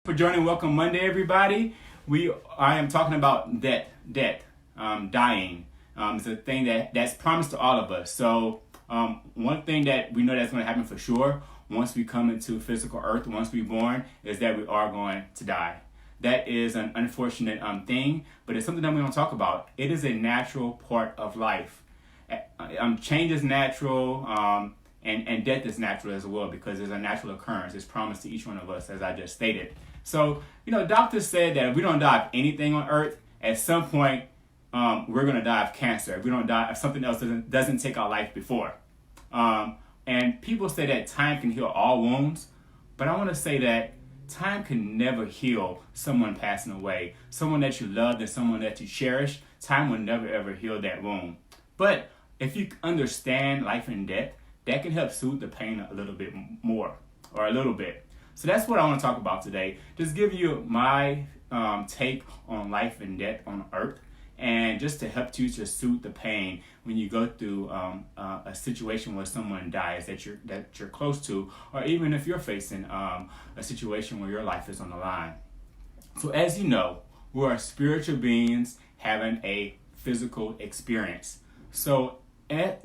For joining Welcome Monday, everybody. I am talking about death, dying. It's a thing that's promised to all of us. So one thing that we know that's going to happen for sure once we come into physical earth, once we're born, is that we are going to die. That is an unfortunate thing, but it's something that we don't talk about. It is a natural part of life. Change is natural, and death is natural as well because it's a natural occurrence. It's promised to each one of us, as I just stated. So, doctors said that if we don't die of anything on earth, at some point, we're going to die of cancer. If we don't die, if something else doesn't take our life before. And people say that time can heal all wounds, but I want to say that time can never heal someone passing away. Someone that you loved and someone that you cherish, time will never ever heal that wound. But if you understand life and death, that can help soothe the pain a little bit more, or a little bit. So that's what I want to talk about today. Just give you my take on life and death on earth, and just to help you to soothe the pain when you go through a situation where someone dies that you're close to, or even if you're facing a situation where your life is on the line. So as you know, we are spiritual beings having a physical experience. So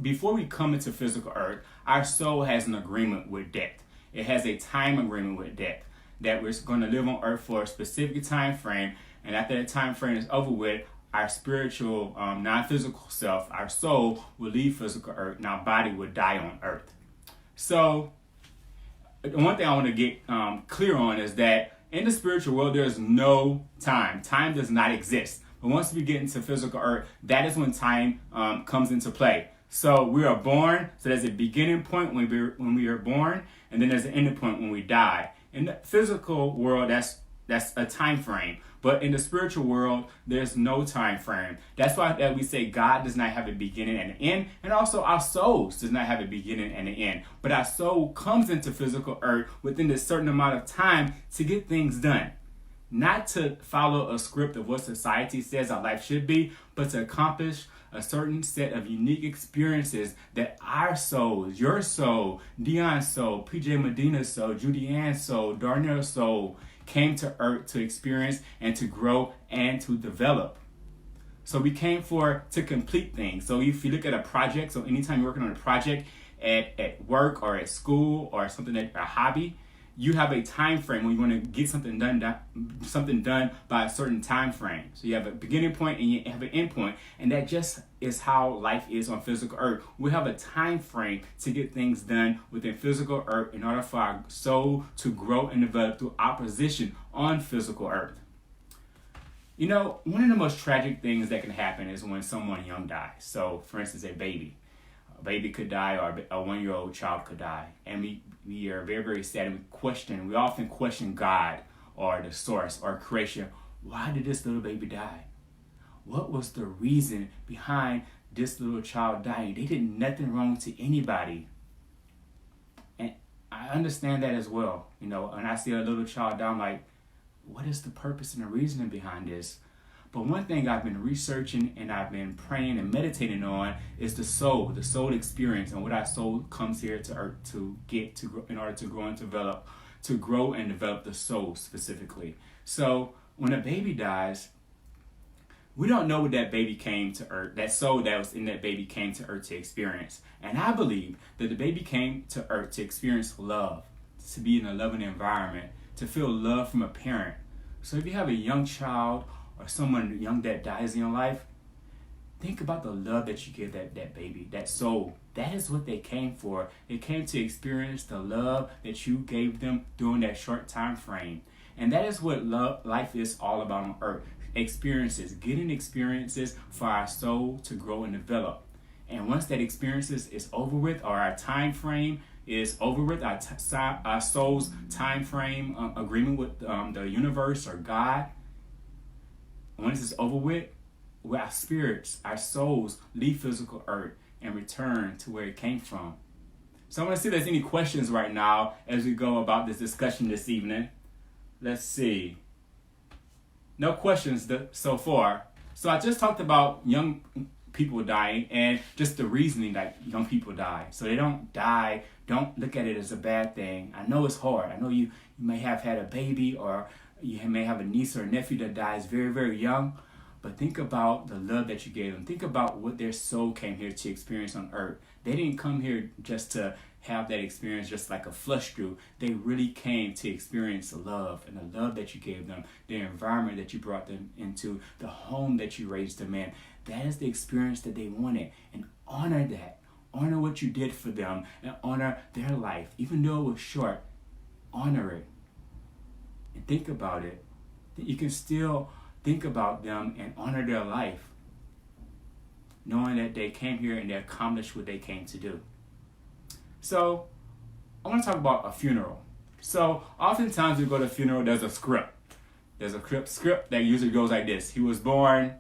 before we come into physical earth, our soul has an agreement with death. It has a time agreement with death, that we're going to live on earth for a specific time frame, and after that time frame is over with, our spiritual, non-physical self, our soul, will leave physical earth, and our body will die on earth. So, one thing I want to get clear on is that in the spiritual world, there's no time. Time does not exist. But once we get into physical earth, that is when time comes into play. So we are born, so there's a beginning point when we are born, and then there's an ending point when we die. In the physical world, that's a time frame. But in the spiritual world, there's no time frame. That's why that we say God does not have a beginning and an end, and also our souls does not have a beginning and an end. But our soul comes into physical earth within a certain amount of time to get things done. Not to follow a script of what society says our life should be, but to accomplish a certain set of unique experiences that our souls, your soul, Dion's soul, PJ Medina's soul, Judy Ann's soul, Darnell's soul, came to earth to experience and to grow and to develop. So we came to complete things. So if you look at a project, so anytime you're working on a project at work or at school or something a hobby, you have a time frame when you want to get something done by a certain time frame. So you have a beginning point and you have an end point, and that just is how life is on physical earth. We have a time frame to get things done within physical earth in order for our soul to grow and develop through opposition on physical earth. One of the most tragic things that can happen is when someone young dies. So, for instance, a baby. A baby could die, or a 1-year-old child could die. And we are very, very sad, and we often question God or the source or creation. Why did this little baby die? What was the reason behind this little child dying? They did nothing wrong to anybody. And I understand that as well. When I see a little child die, I'm like, what is the purpose and the reasoning behind this? But one thing I've been researching and I've been praying and meditating on is the soul experience, and what our soul comes here to earth to get to in order to grow and develop, the soul specifically. So when a baby dies, we don't know what that baby came to earth, that soul that was in that baby came to earth to experience. And I believe that the baby came to earth to experience love, to be in a loving environment, to feel love from a parent. So if you have a young child or someone young that dies in your life, think about the love that you give that baby, that soul. That is what they came for. They came to experience the love that you gave them during that short time frame. And that is what life is all about on earth. Experiences, getting experiences for our soul to grow and develop. And once that experiences is over with, or our time frame is over with, our soul's time frame agreement with the universe or God, once it's over with, our spirits, our souls leave physical earth and return to where it came from. So I want to see if there's any questions right now as we go about this discussion this evening. Let's see. No questions so far. So I just talked about young people dying and just the reasoning that young people die. So they don't die. Don't look at it as a bad thing. I know it's hard. I know you may have had a baby or you may have a niece or a nephew that dies very, very young, but think about the love that you gave them. Think about what their soul came here to experience on earth. They didn't come here just to have that experience just like a flush through. They really came to experience the love, and the love that you gave them, the environment that you brought them into, the home that you raised them in. That is the experience that they wanted. And honor that. Honor what you did for them, and honor their life. Even though it was short, honor it. And think about it. You can still think about them and honor their life, knowing that they came here and they accomplished what they came to do. So, I want to talk about a funeral. So, oftentimes we go to a funeral, there's a script. There's a script that usually goes like this. He was born,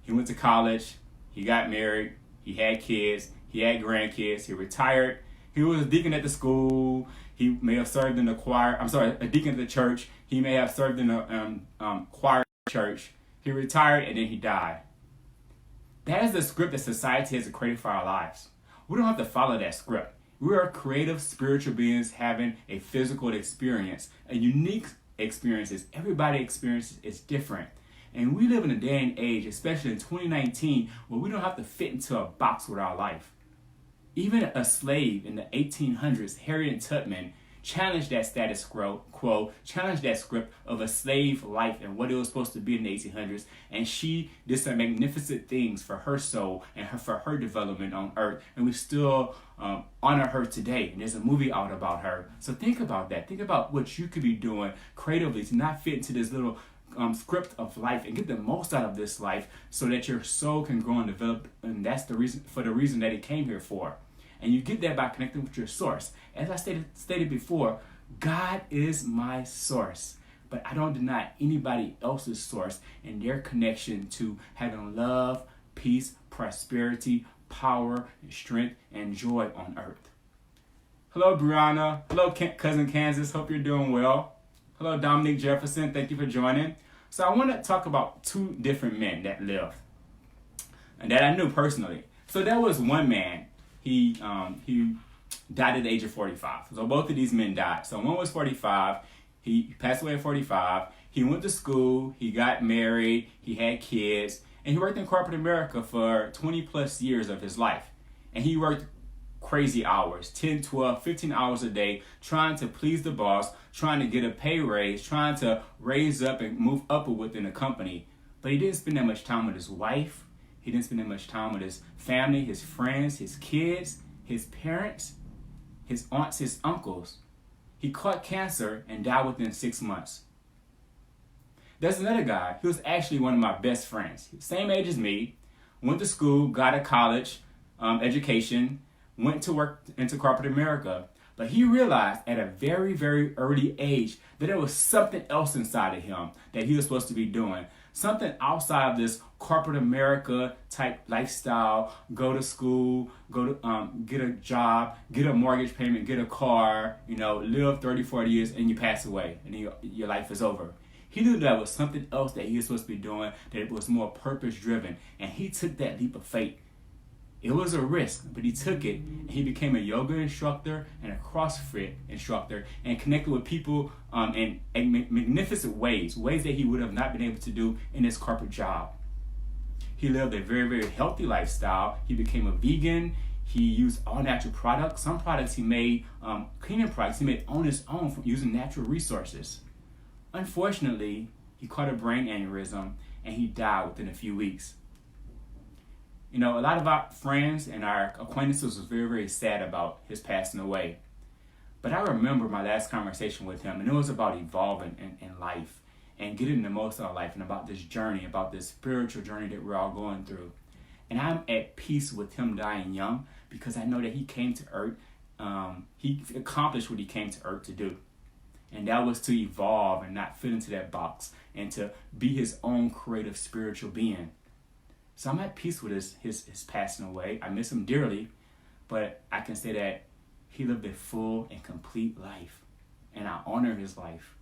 he went to college, he got married, he had kids, he had grandkids, he retired, he was a deacon at the school, he may have served in the choir, a deacon at the church, he may have served in the choir church, he retired, and then he died. That is the script that society has created for our lives. We don't have to follow that script. We are creative spiritual beings having a physical experience, a unique experiences. Everybody's experience is different. And we live in a day and age, especially in 2019, where we don't have to fit into a box with our life. Even a slave in the 1800s, Harriet Tubman, challenged that status quo, challenged that script of a slave life and what it was supposed to be in the 1800s. And she did some magnificent things for her soul and for her development on earth. And we still honor her today. And there's a movie out about her. So think about that. Think about what you could be doing creatively to not fit into this little script of life and get the most out of this life so that your soul can grow and develop. And that's the reason that it came here for. And you get that by connecting with your source. As I stated before, God is my source. But I don't deny anybody else's source and their connection to having love, peace, prosperity, power, strength, and joy on earth. Hello, Brianna. Hello, Cousin Kansas. Hope you're doing well. Hello, Dominic Jefferson. Thank you for joining. So I want to talk about two different men that lived and that I knew personally. So there was one man. He died at the age of 45. So both of these men died. So one was 45. He passed away at 45. He went to school. He got married. He had kids. And he worked in corporate America for 20 plus years of his life. And he worked crazy hours, 10, 12, 15 hours a day, trying to please the boss, trying to get a pay raise, trying to raise up and move upward within the company. But he didn't spend that much time with his wife. He didn't spend that much time with his family, his friends, his kids, his parents, his aunts, his uncles. He caught cancer and died within 6 months. There's another guy. He was actually one of my best friends. Same age as me. Went to school, got a college education, went to work into corporate America. But he realized at a very, very early age that there was something else inside of him that he was supposed to be doing. Something outside of this corporate America type lifestyle. Go to school, get a job, get a mortgage payment, get a car, live 30, 40 years and you pass away and then your life is over. He knew that was something else that he was supposed to be doing, that it was more purpose driven. And he took that leap of faith. It was a risk, but he took it, and he became a yoga instructor and a CrossFit instructor and connected with people in magnificent ways that he would have not been able to do in his corporate job. He lived a very, very healthy lifestyle. He became a vegan. He used all natural products. Some products he made, cleaning products, he made on his own from using natural resources. Unfortunately, he caught a brain aneurysm, and he died within a few weeks. A lot of our friends and our acquaintances was very, very sad about his passing away. But I remember my last conversation with him, and it was about evolving in life and getting the most out of life and about this journey, about this spiritual journey that we're all going through. And I'm at peace with him dying young because I know that he came to earth, he accomplished what he came to earth to do. And that was to evolve and not fit into that box and to be his own creative spiritual being. So I'm at peace with his passing away. I miss him dearly, but I can say that he lived a full and complete life, and I honor his life.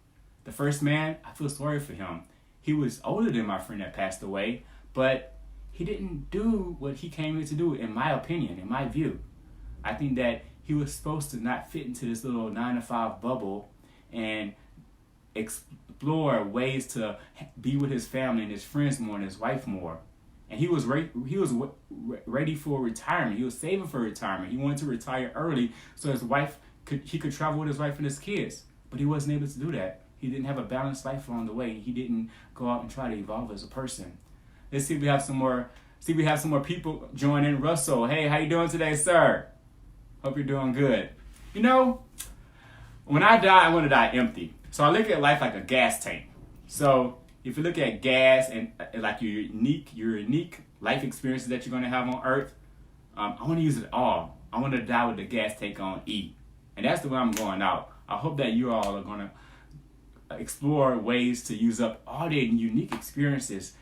The first man, I feel sorry for him. He was older than my friend that passed away, but he didn't do what he came here to do, in my opinion, in my view. I think that he was supposed to not fit into this little 9-to-5 bubble and explore ways to be with his family and his friends more and his wife more. And he was ready for retirement. He was saving for retirement. He wanted to retire early so he could travel with his wife and his kids. But he wasn't able to do that. He didn't have a balanced life along the way. He didn't go out and try to evolve as a person. Let's see if we have some more. See if we have some more people join in. Russell, hey, how you doing today, sir? Hope you're doing good. You know, when I die, I want to die empty. So I look at life like a gas tank. So if you look at gas and like your unique life experiences that you're going to have on Earth, I want to use it all. I want to die with the gas tank on E. And that's the way I'm going out. I hope that you all are going to explore ways to use up all the unique experiences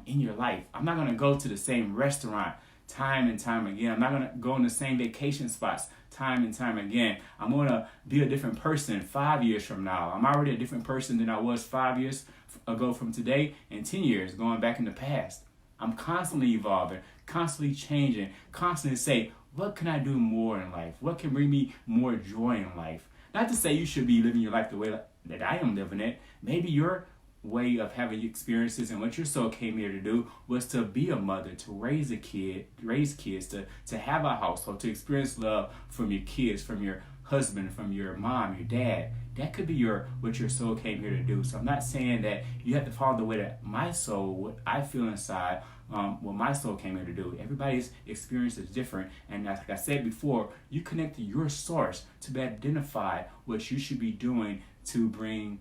in your life. I'm not going to go to the same restaurant time and time again. I'm not going to go on the same vacation spots time and time again. I'm going to be a different person 5 years from now. I'm already a different person than I was 5 years ago from today, and 10 years going back in the past. I'm constantly evolving, constantly changing, constantly say, what can I do more in life? What can bring me more joy in life? Not to say you should be living your life the way that I am living it. Maybe your way of having experiences and what your soul came here to do was to be a mother, to raise kids, to have a household, to experience love from your kids, from your husband, from your mom, your dad. That could be what your soul came here to do. So I'm not saying that you have to follow the way that my soul, what I feel inside, what my soul came here to do. Everybody's experience is different. And like I said before, you connect to your source to identify what you should be doing to bring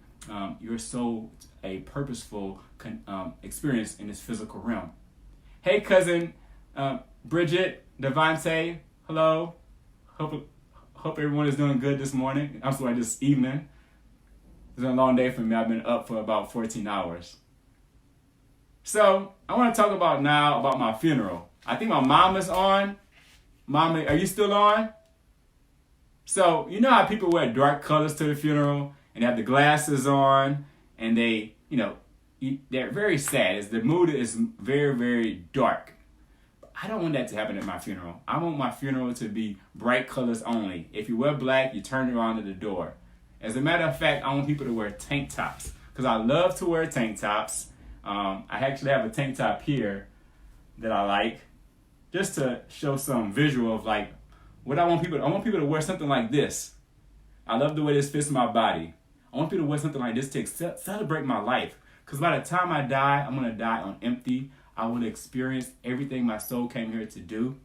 your soul a purposeful experience in this physical realm. Hey, cousin Bridget, Devante, hello. Hope everyone is doing good this morning. I'm sorry, this evening. It's been a long day for me. I've been up for about 14 hours. So I want to talk about my funeral. I think my mom is on. Mama, are you still on? So you know how people wear dark colors to the funeral and they have the glasses on and they, they're very sad. The mood is very, very dark. I don't want that to happen at my funeral. I want my funeral to be bright colors only. If you wear black, you turn around at the door. As a matter of fact, I want people to wear tank tops because I love to wear tank tops. I actually have a tank top here that I like just to show some visual of like what I want people to wear something like this. I love the way this fits my body. I want people to wear something like this to celebrate my life because by the time I die, I'm going to die on empty. I will experience everything my soul came here to do.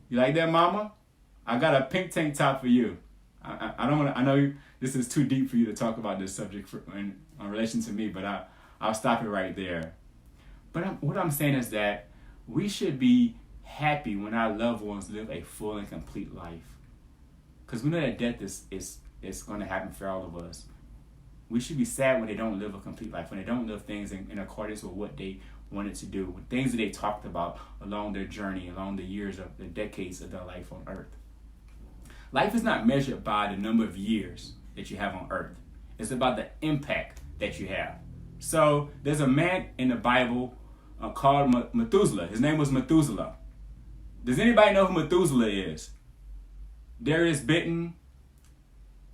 You like that, mama? I got a pink tank top for you. I don't want to. I know this is too deep for you to talk about this subject in relation to me, but I'll stop it right there. But what I'm saying is that we should be happy when our loved ones live a full and complete life, because we know that death is going to happen for all of us. We should be sad when they don't live a complete life, when they don't live things in accordance with what they wanted to do, with things that they talked about along their journey, along the years of the decades of their life on earth. Life is not measured by the number of years that you have on earth. It's about the impact that you have. So there's a man in the Bible called Methuselah. His name was Methuselah. Does anybody know who Methuselah is? Darius Bitten,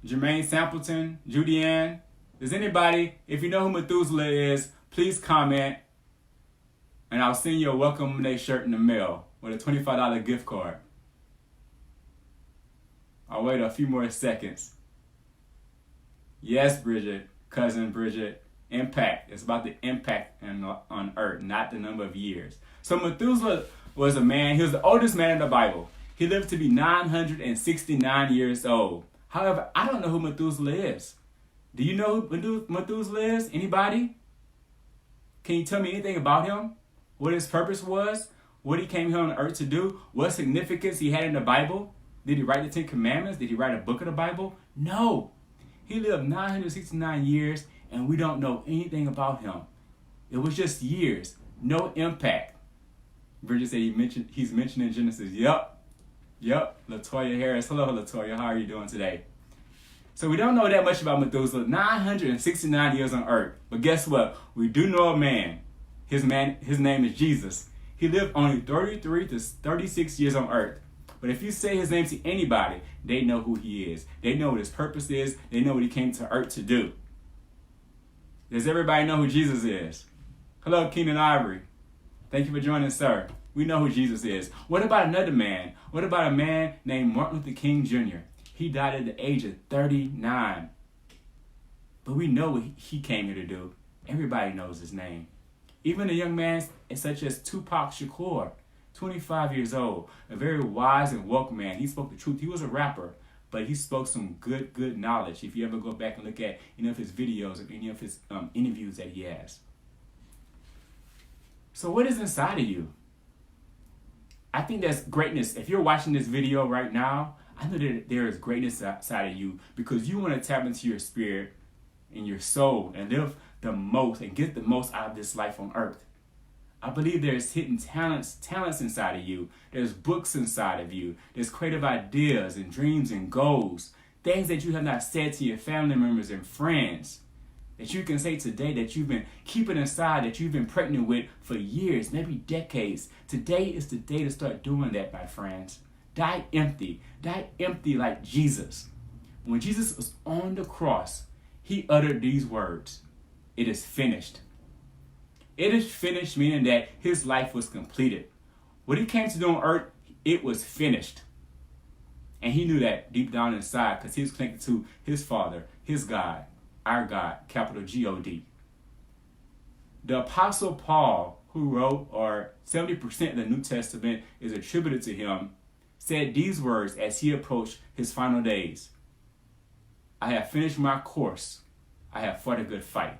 Jermaine Sampleton, Judy Ann. Does anybody, if you know who Methuselah is, please comment and I'll send you a welcome day shirt in the mail with a $25 gift card. I'll wait a few more seconds. Yes, Bridget, cousin Bridget, impact. It's about the impact on earth, not the number of years. So Methuselah was a man, he was the oldest man in the Bible. He lived to be 969 years old. However, I don't know who Methuselah is. Do you know who Methuselah is? Anybody? Can you tell me anything about him? What his purpose was? What he came here on earth to do? What significance he had in the Bible? Did he write the 10 Commandments? Did he write a book of the Bible? No. He lived 969 years and we don't know anything about him. It was just years. No impact. Bridget said he's mentioned in Genesis. Yep. Latoya Harris. Hello, Latoya. How are you doing today? So we don't know that much about Methuselah. 969 years on earth. But guess what? We do know a man. His name is Jesus. He lived only 33 to 36 years on earth. But if you say his name to anybody, they know who he is. They know what his purpose is. They know what he came to earth to do. Does everybody know who Jesus is? Hello, Keenan Ivory. Thank you for joining, sir. We know who Jesus is. What about another man? What about a man named Martin Luther King Jr.? He died at the age of 39. But we know what he came here to do. Everybody knows his name. Even a young man such as Tupac Shakur, 25 years old, a very wise and woke man. He spoke the truth. He was a rapper, but he spoke some good knowledge. If you ever go back and look at any of his videos or any of his interviews that he has. So what is inside of you? I think that's greatness. If you're watching this video right now, I know that there is greatness outside of you because you want to tap into your spirit and your soul and live the most and get the most out of this life on earth. I believe there's hidden talents inside of you. There's books inside of you. There's creative ideas and dreams and goals. Things that you have not said to your family members and friends. That you can say today that you've been keeping inside, that you've been pregnant with for years, maybe decades. Today is the day to start doing that, my friends. Die empty. Die empty like Jesus. When Jesus was on the cross, he uttered these words. It is finished. It is finished, meaning that his life was completed. What he came to do on earth, it was finished. And he knew that deep down inside because he was connected to his Father, his God, our God, capital G-O-D. The Apostle Paul, who wrote, or 70% of the New Testament is attributed to him, said these words as he approached his final days. I have finished my course. I have fought a good fight.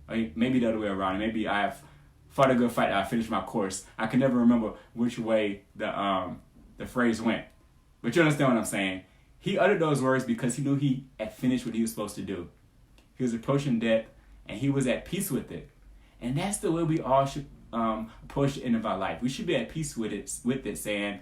Or maybe the other way around. Maybe I have fought a good fight. I finished my course. I can never remember which way the phrase went. But you understand what I'm saying. He uttered those words because he knew he had finished what he was supposed to do. He was approaching death, and he was at peace with it. And that's the way we all should approach the end of our life. We should be at peace with it, saying,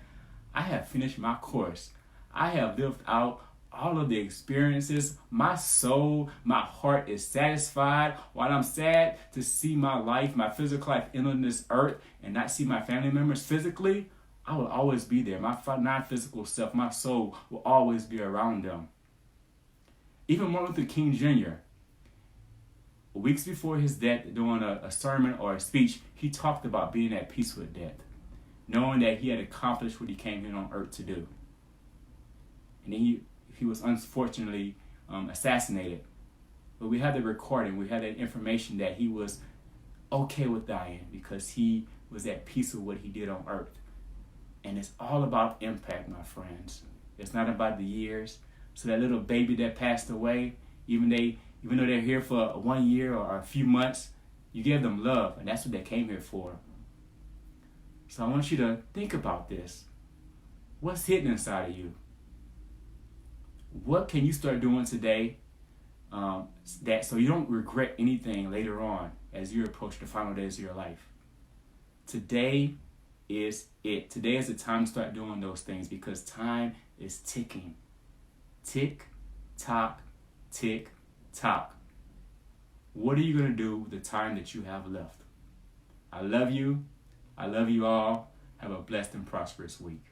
I have finished my course. I have lived out all of the experiences. My soul, my heart is satisfied. While I'm sad to see my life, my physical life end on this earth and not see my family members physically, I will always be there. My non-physical self, my soul will always be around them. Even Martin Luther King Jr., weeks before his death, doing a sermon or a speech, he talked about being at peace with death, knowing that he had accomplished what he came here on earth to do. And then he was unfortunately assassinated. But we have the recording, we have that information that he was okay with dying because he was at peace with what he did on earth. And it's all about impact, my friends. It's not about the years. So that little baby that passed away, even though they're here for 1 year or a few months, you give them love, and that's what they came here for. So I want you to think about this. What's hidden inside of you? What can you start doing today so you don't regret anything later on as you approach the final days of your life? Today is it. Today is the time to start doing those things because time is ticking. Tick, tock, tick, tock. What are you going to do with the time that you have left? I love you. I love you all. Have a blessed and prosperous week.